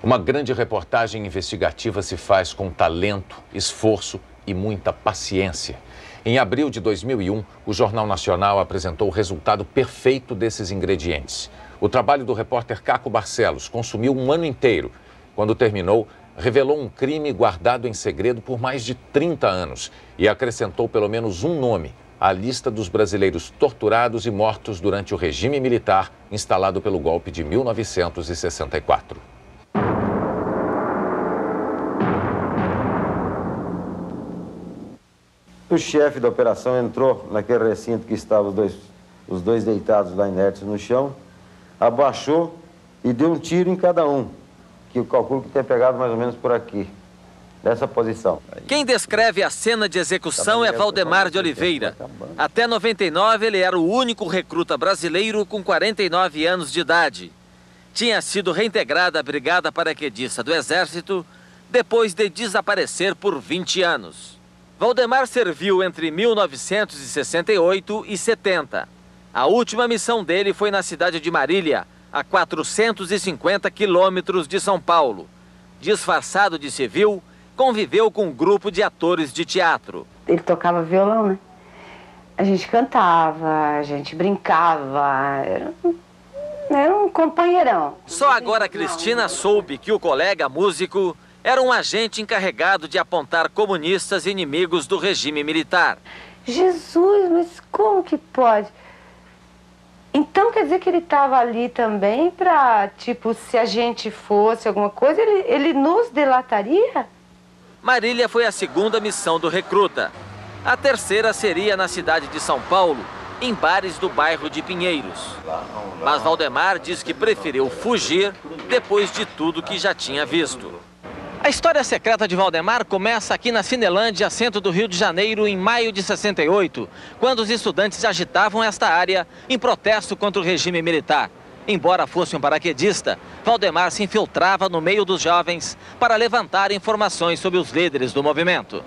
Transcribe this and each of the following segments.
Uma grande reportagem investigativa se faz com talento, esforço e muita paciência. Em abril de 2001, o Jornal Nacional apresentou o resultado perfeito desses ingredientes. O trabalho do repórter Caco Barcelos consumiu um ano inteiro. Quando terminou, revelou um crime guardado em segredo por mais de 30 anos e acrescentou pelo menos um nome à lista dos brasileiros torturados e mortos durante o regime militar instalado pelo golpe de 1964. O chefe da operação entrou naquele recinto que estavam os dois deitados lá inertes no chão, abaixou e deu um tiro em cada um, que eu calculo que tenha pegado mais ou menos por aqui, nessa posição. Quem descreve a cena de execução é Valdemar de Oliveira. Até 99 ele era o único recruta brasileiro com 49 anos de idade. Tinha sido reintegrada à Brigada Paraquedista do Exército depois de desaparecer por 20 anos. Valdemar serviu entre 1968 e 70. A última missão dele foi na cidade de Marília, a 450 quilômetros de São Paulo. Disfarçado de civil, conviveu com um grupo de atores de teatro. Ele tocava violão, né? A gente cantava, a gente brincava, era um companheirão. Só agora Cristina soube que o colega músico era um agente encarregado de apontar comunistas inimigos do regime militar. Jesus, mas como que pode? Então quer dizer que ele estava ali também para, tipo, se a gente fosse alguma coisa, ele nos delataria? Marília foi a segunda missão do recruta. A terceira seria na cidade de São Paulo, em bares do bairro de Pinheiros. Mas Valdemar diz que preferiu fugir depois de tudo que já tinha visto. A história secreta de Valdemar começa aqui na Cinelândia, centro do Rio de Janeiro, em maio de 68, quando os estudantes agitavam esta área em protesto contra o regime militar. Embora fosse um paraquedista, Valdemar se infiltrava no meio dos jovens para levantar informações sobre os líderes do movimento.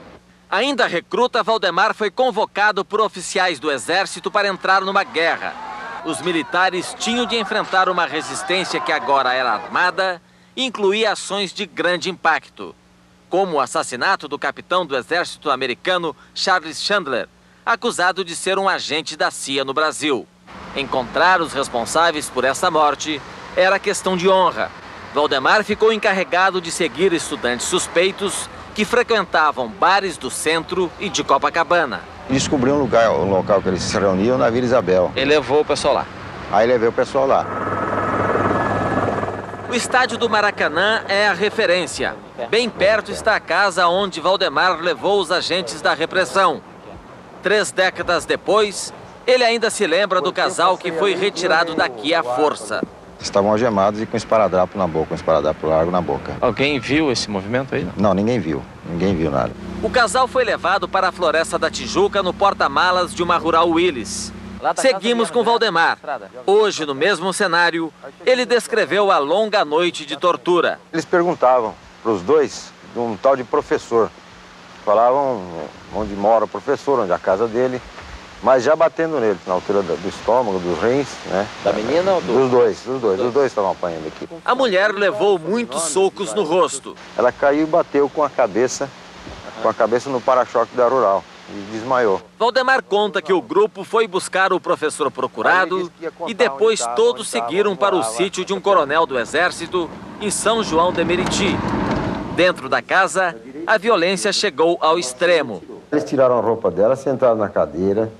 Ainda recruta, Valdemar foi convocado por oficiais do Exército para entrar numa guerra. Os militares tinham de enfrentar uma resistência que agora era armada e incluía ações de grande impacto, como o assassinato do capitão do exército americano Charles Chandler, acusado de ser um agente da CIA no Brasil. Encontrar os responsáveis por essa morte era questão de honra. Valdemar ficou encarregado de seguir estudantes suspeitos que frequentavam bares do centro e de Copacabana. Descobriu um local que eles se reuniam na Vila Isabel. Ele levou o pessoal lá. Aí levei o pessoal lá. O estádio do Maracanã é a referência. Bem perto está a casa onde Valdemar levou os agentes da repressão. 3 décadas depois, ele ainda se lembra do casal que foi retirado daqui à força. Estavam algemados e com esparadrapo na boca, um esparadrapo largo na boca. Alguém viu esse movimento aí? Não, ninguém viu nada. O casal foi levado para a Floresta da Tijuca no porta-malas de uma Rural Willis. Seguimos com Valdemar. Hoje, no mesmo cenário, ele descreveu a longa noite de tortura. Eles perguntavam para os dois de um tal de professor. Falavam onde mora o professor, onde é a casa dele, mas já batendo nele, na altura do estômago, dos rins, né? Da menina ou do... Dos dois. Os dois estavam apanhando aqui. A mulher levou muitos socos no rosto. Ela caiu e bateu com a cabeça no para-choque da Rural. E desmaiou. Valdemar conta que o grupo foi buscar o professor procurado e depois todos seguiram para o sítio de um coronel do Exército em São João de Meriti. Dentro da casa, a violência chegou ao extremo. Eles tiraram a roupa dela, sentaram na cadeira,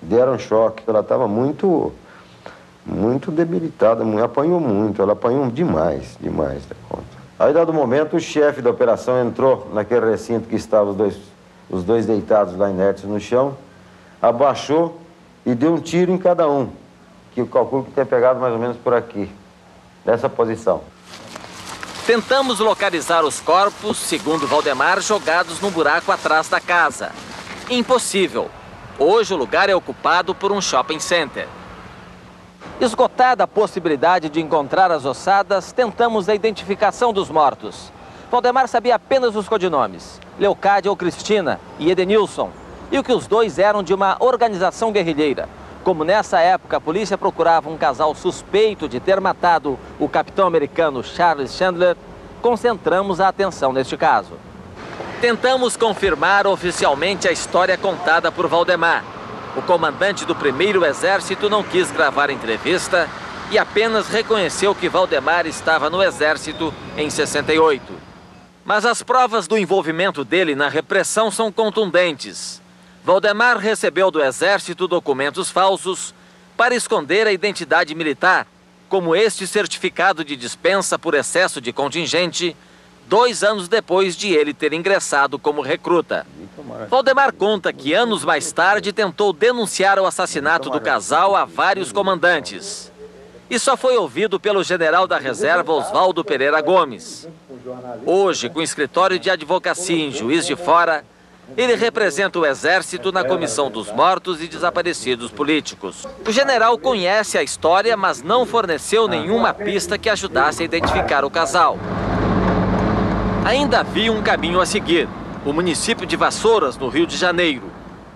deram choque. Ela estava muito debilitada, apanhou muito, ela apanhou demais da conta. Aí, dado momento, o chefe da operação entrou naquele recinto que estavam os dois deitados lá inertes no chão, abaixou e deu um tiro em cada um, que eu calculo que tenha pegado mais ou menos por aqui, nessa posição. Tentamos localizar os corpos, segundo Valdemar, jogados num buraco atrás da casa. Impossível. Hoje o lugar é ocupado por um shopping center. Esgotada a possibilidade de encontrar as ossadas, tentamos a identificação dos mortos. Valdemar sabia apenas os codinomes, Leocádia ou Cristina e Edenilson, e o que os dois eram de uma organização guerrilheira. Como nessa época a polícia procurava um casal suspeito de ter matado o capitão americano Charles Chandler, concentramos a atenção neste caso. Tentamos confirmar oficialmente a história contada por Valdemar. O comandante do 1º Exército não quis gravar entrevista e apenas reconheceu que Valdemar estava no Exército em 68. Mas as provas do envolvimento dele na repressão são contundentes. Valdemar recebeu do Exército documentos falsos para esconder a identidade militar, como este certificado de dispensa por excesso de contingente, 2 anos depois de ele ter ingressado como recruta. Valdemar conta que anos mais tarde tentou denunciar o assassinato do casal a vários comandantes. E só foi ouvido pelo general da reserva Oswaldo Pereira Gomes. Hoje, com escritório de advocacia em Juiz de Fora, ele representa o Exército na Comissão dos Mortos e Desaparecidos Políticos. O general conhece a história, mas não forneceu nenhuma pista que ajudasse a identificar o casal. Ainda havia um caminho a seguir: o município de Vassouras, no Rio de Janeiro.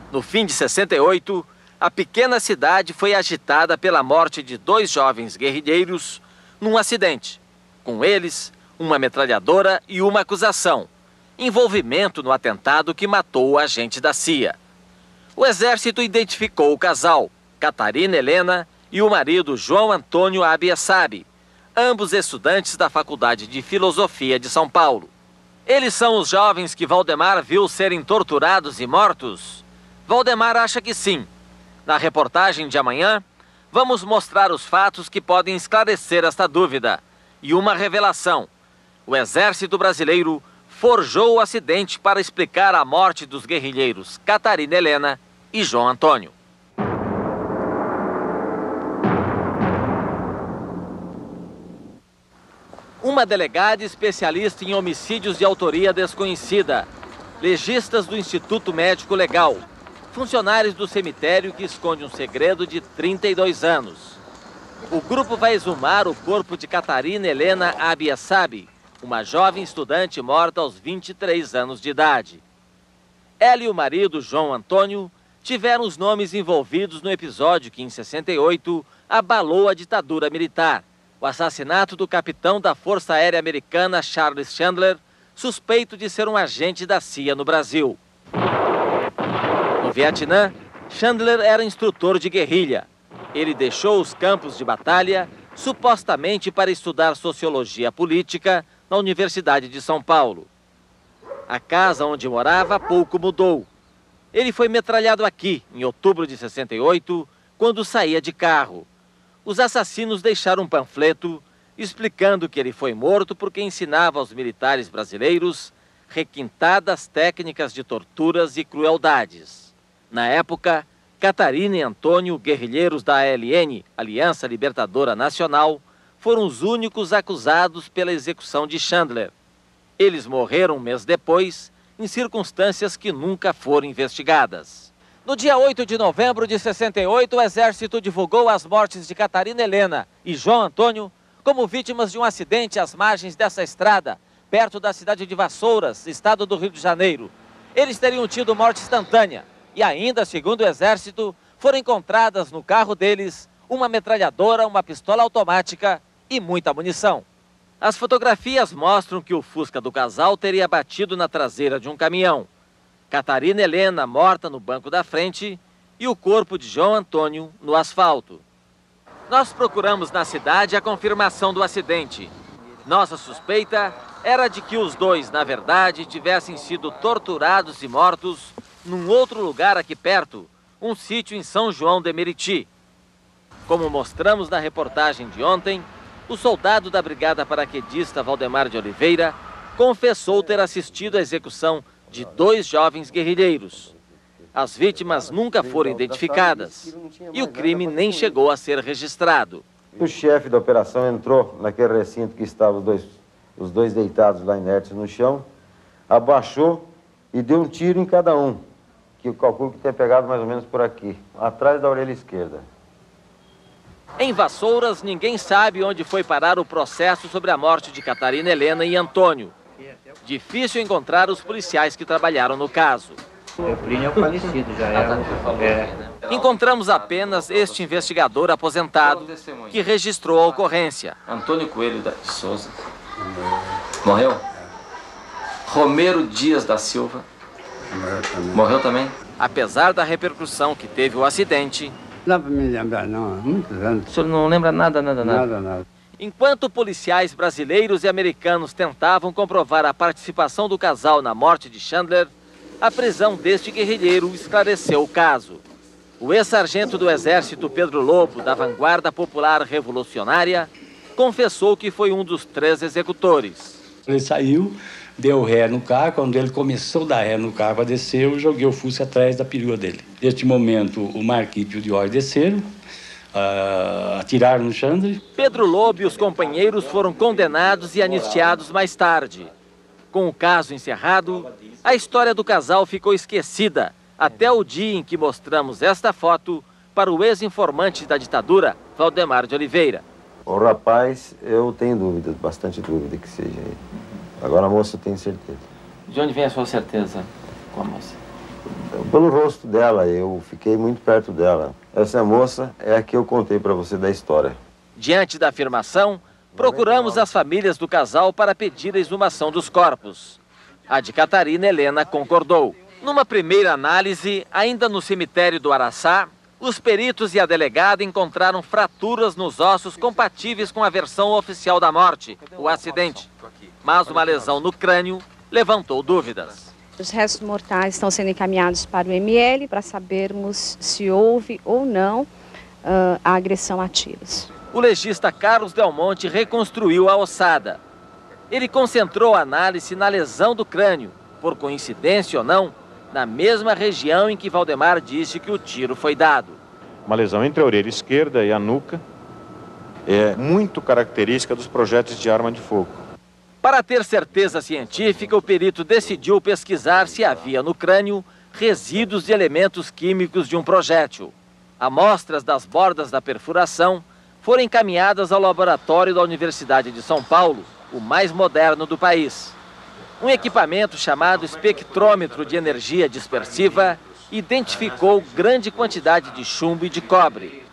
No fim de 68, a pequena cidade foi agitada pela morte de 2 jovens guerrilheiros num acidente. Com eles, uma metralhadora e uma acusação: envolvimento no atentado que matou o agente da CIA. O Exército identificou o casal, Catarina Helena e o marido João Antônio Abiasabe, ambos estudantes da Faculdade de Filosofia de São Paulo. Eles são os jovens que Valdemar viu serem torturados e mortos? Valdemar acha que sim. Na reportagem de amanhã, vamos mostrar os fatos que podem esclarecer esta dúvida. E uma revelação: o Exército Brasileiro forjou o acidente para explicar a morte dos guerrilheiros Catarina Helena e João Antônio. Uma delegada especialista em homicídios de autoria desconhecida, legistas do Instituto Médico Legal, funcionários do cemitério que esconde um segredo de 32 anos. O grupo vai exumar o corpo de Catarina Helena Abiasabe, uma jovem estudante morta aos 23 anos de idade. Ela e o marido, João Antônio, tiveram os nomes envolvidos no episódio que, em 68, abalou a ditadura militar: o assassinato do capitão da Força Aérea Americana, Charles Chandler, suspeito de ser um agente da CIA no Brasil. No Vietnã, Chandler era instrutor de guerrilha. Ele deixou os campos de batalha supostamente para estudar sociologia política na Universidade de São Paulo. A casa onde morava pouco mudou. Ele foi metralhado aqui, em outubro de 68, quando saía de carro. Os assassinos deixaram um panfleto explicando que ele foi morto porque ensinava aos militares brasileiros requintadas técnicas de torturas e crueldades. Na época, Catarina e Antônio, guerrilheiros da ALN, Aliança Libertadora Nacional, foram os únicos acusados pela execução de Chandler. Eles morreram um mês depois, em circunstâncias que nunca foram investigadas. No dia 8 de novembro de 68, o Exército divulgou as mortes de Catarina Helena e João Antônio como vítimas de um acidente às margens dessa estrada, perto da cidade de Vassouras, estado do Rio de Janeiro. Eles teriam tido morte instantânea e ainda, segundo o Exército, foram encontradas no carro deles uma metralhadora, uma pistola automática e muita munição. As fotografias mostram que o Fusca do casal teria batido na traseira de um caminhão. Catarina Helena morta no banco da frente e o corpo de João Antônio no asfalto. Nós procuramos na cidade a confirmação do acidente. Nossa suspeita era de que os dois, na verdade, tivessem sido torturados e mortos num outro lugar aqui perto, um sítio em São João de Meriti. Como mostramos na reportagem de ontem, o soldado da Brigada Paraquedista Valdemar de Oliveira confessou ter assistido à execução de 2 jovens guerrilheiros. As vítimas nunca foram identificadas e o crime nem chegou a ser registrado. O chefe da operação entrou naquele recinto que estavam os dois deitados lá inertes no chão, abaixou e deu um tiro em cada um, que eu calculo que tenha pegado mais ou menos por aqui, atrás da orelha esquerda. Em Vassouras, ninguém sabe onde foi parar o processo sobre a morte de Catarina Helena e Antônio. Difícil encontrar os policiais que trabalharam no caso. O Plínio é o falecido, já é. Encontramos apenas este investigador aposentado que registrou a ocorrência. Antônio Coelho de Souza. Morreu? Romero Dias da Silva. Morreu também? Apesar da repercussão que teve o acidente... Não dá para me lembrar, não. Muitos anos. O senhor não lembra nada? Nada. Enquanto policiais brasileiros e americanos tentavam comprovar a participação do casal na morte de Chandler, a prisão deste guerrilheiro esclareceu o caso. O ex-sargento do Exército Pedro Lobo, da Vanguarda Popular Revolucionária, confessou que foi um dos 3 executores. Ele saiu, deu ré no carro. Quando ele começou a dar ré no carro para descer, eu joguei o Fusca atrás da perua dele. Neste momento, o Marquito e o Dior desceram, atiraram no Chandler. Pedro Lobo e os companheiros foram condenados e anistiados mais tarde. Com o caso encerrado, a história do casal ficou esquecida até o dia em que mostramos esta foto para o ex-informante da ditadura, Valdemar de Oliveira. O rapaz, eu tenho dúvidas, bastante dúvida que seja ele. Agora a moça eu tenho certeza. De onde vem a sua certeza com a moça? Pelo rosto dela, eu fiquei muito perto dela. Essa moça é a que eu contei para você da história. Diante da afirmação, procuramos as famílias do casal para pedir a exumação dos corpos. A de Catarina Helena concordou. Numa primeira análise, ainda no cemitério do Araçá, os peritos e a delegada encontraram fraturas nos ossos compatíveis com a versão oficial da morte, o acidente. Mas uma lesão no crânio levantou dúvidas. Os restos mortais estão sendo encaminhados para o ML para sabermos se houve ou não a agressão a tiros. O legista Carlos Del Monte reconstruiu a ossada. Ele concentrou a análise na lesão do crânio, por coincidência ou não, na mesma região em que Valdemar disse que o tiro foi dado. Uma lesão entre a orelha esquerda e a nuca é muito característica dos projéteis de arma de fogo. Para ter certeza científica, o perito decidiu pesquisar se havia no crânio resíduos de elementos químicos de um projétil. Amostras das bordas da perfuração foram encaminhadas ao laboratório da Universidade de São Paulo, o mais moderno do país. Um equipamento chamado espectrômetro de energia dispersiva identificou grande quantidade de chumbo e de cobre.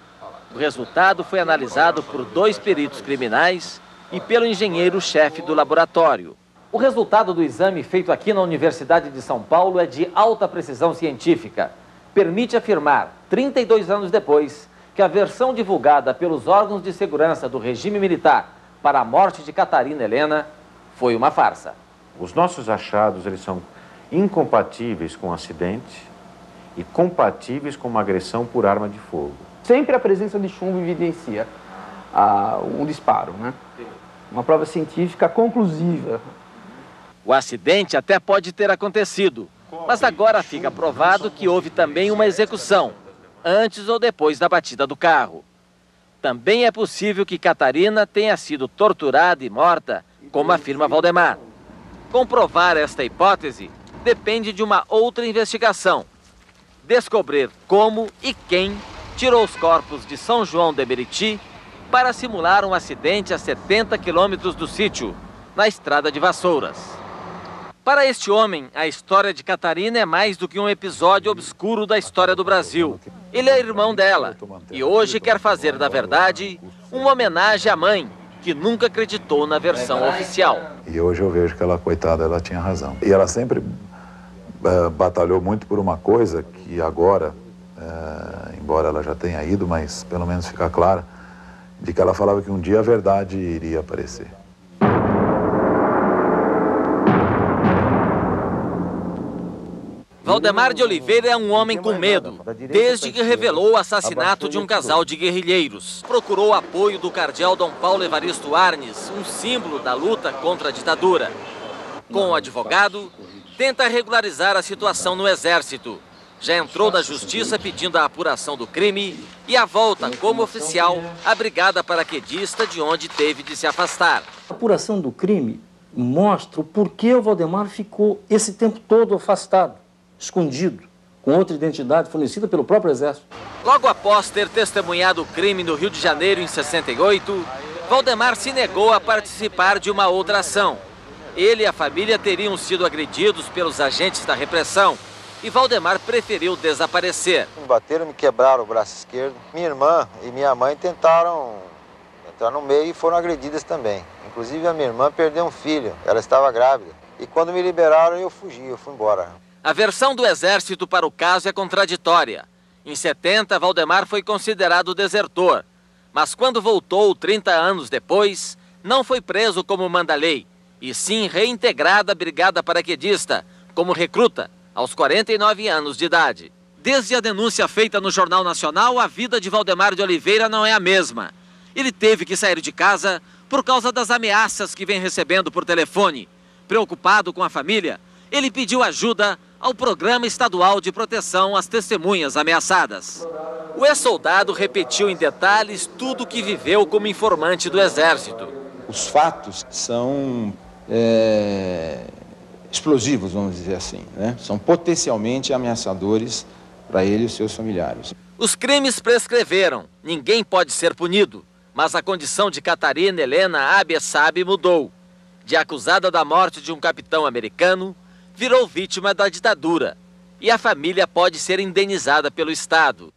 O resultado foi analisado por 2 peritos criminais e pelo engenheiro-chefe do laboratório. O resultado do exame feito aqui na Universidade de São Paulo é de alta precisão científica. Permite afirmar, 32 anos depois, que a versão divulgada pelos órgãos de segurança do regime militar para a morte de Catarina Helena foi uma farsa. Os nossos achados, eles são incompatíveis com um acidente e compatíveis com uma agressão por arma de fogo. Sempre a presença de chumbo evidencia um disparo, né? Uma prova científica conclusiva. O acidente até pode ter acontecido, mas agora fica provado que houve também uma execução, antes ou depois da batida do carro. Também é possível que Catarina tenha sido torturada e morta, como afirma Valdemar. Comprovar esta hipótese depende de uma outra investigação. Descobrir como e quem tirou os corpos de São João de Meriti para simular um acidente a 70 quilômetros do sítio, na estrada de Vassouras. Para este homem, a história de Catarina é mais do que um episódio obscuro da história do Brasil. Ele é irmão dela e hoje quer fazer da verdade uma homenagem à mãe, que nunca acreditou na versão oficial. E hoje eu vejo que ela, coitada, ela tinha razão. E ela sempre batalhou muito por uma coisa que agora, embora ela já tenha ido, mas pelo menos fica clara, de que ela falava que um dia a verdade iria aparecer. Valdemar de Oliveira é um homem com medo, desde que revelou o assassinato de um casal de guerrilheiros. Procurou o apoio do cardeal Dom Paulo Evaristo Arnes, um símbolo da luta contra a ditadura. Com o advogado, tenta regularizar a situação no Exército. Já entrou na Justiça pedindo a apuração do crime e a volta como oficial à Brigada Paraquedista, de onde teve de se afastar. A apuração do crime mostra o porquê o Valdemar ficou esse tempo todo afastado, escondido, com outra identidade fornecida pelo próprio Exército. Logo após ter testemunhado o crime no Rio de Janeiro em 68, Valdemar se negou a participar de uma outra ação. Ele e a família teriam sido agredidos pelos agentes da repressão e Valdemar preferiu desaparecer. Me bateram, me quebraram o braço esquerdo. Minha irmã e minha mãe tentaram entrar no meio e foram agredidas também. Inclusive a minha irmã perdeu um filho, ela estava grávida. E quando me liberaram eu fugi, eu fui embora. A versão do Exército para o caso é contraditória. Em 70, Valdemar foi considerado desertor, mas quando voltou 30 anos depois, não foi preso como manda a lei, e sim reintegrado à Brigada Paraquedista, como recruta, aos 49 anos de idade. Desde a denúncia feita no Jornal Nacional, a vida de Valdemar de Oliveira não é a mesma. Ele teve que sair de casa por causa das ameaças que vem recebendo por telefone. Preocupado com a família, ele pediu ajuda ao Programa Estadual de Proteção às Testemunhas Ameaçadas. O ex-soldado repetiu em detalhes tudo o que viveu como informante do Exército. Os fatos são explosivos, vamos dizer assim, né? São potencialmente ameaçadores para ele e os seus familiares. Os crimes prescreveram, ninguém pode ser punido, mas a condição de Catarina Helena Abessab mudou. De acusada da morte de um capitão americano, virou vítima da ditadura e a família pode ser indenizada pelo Estado.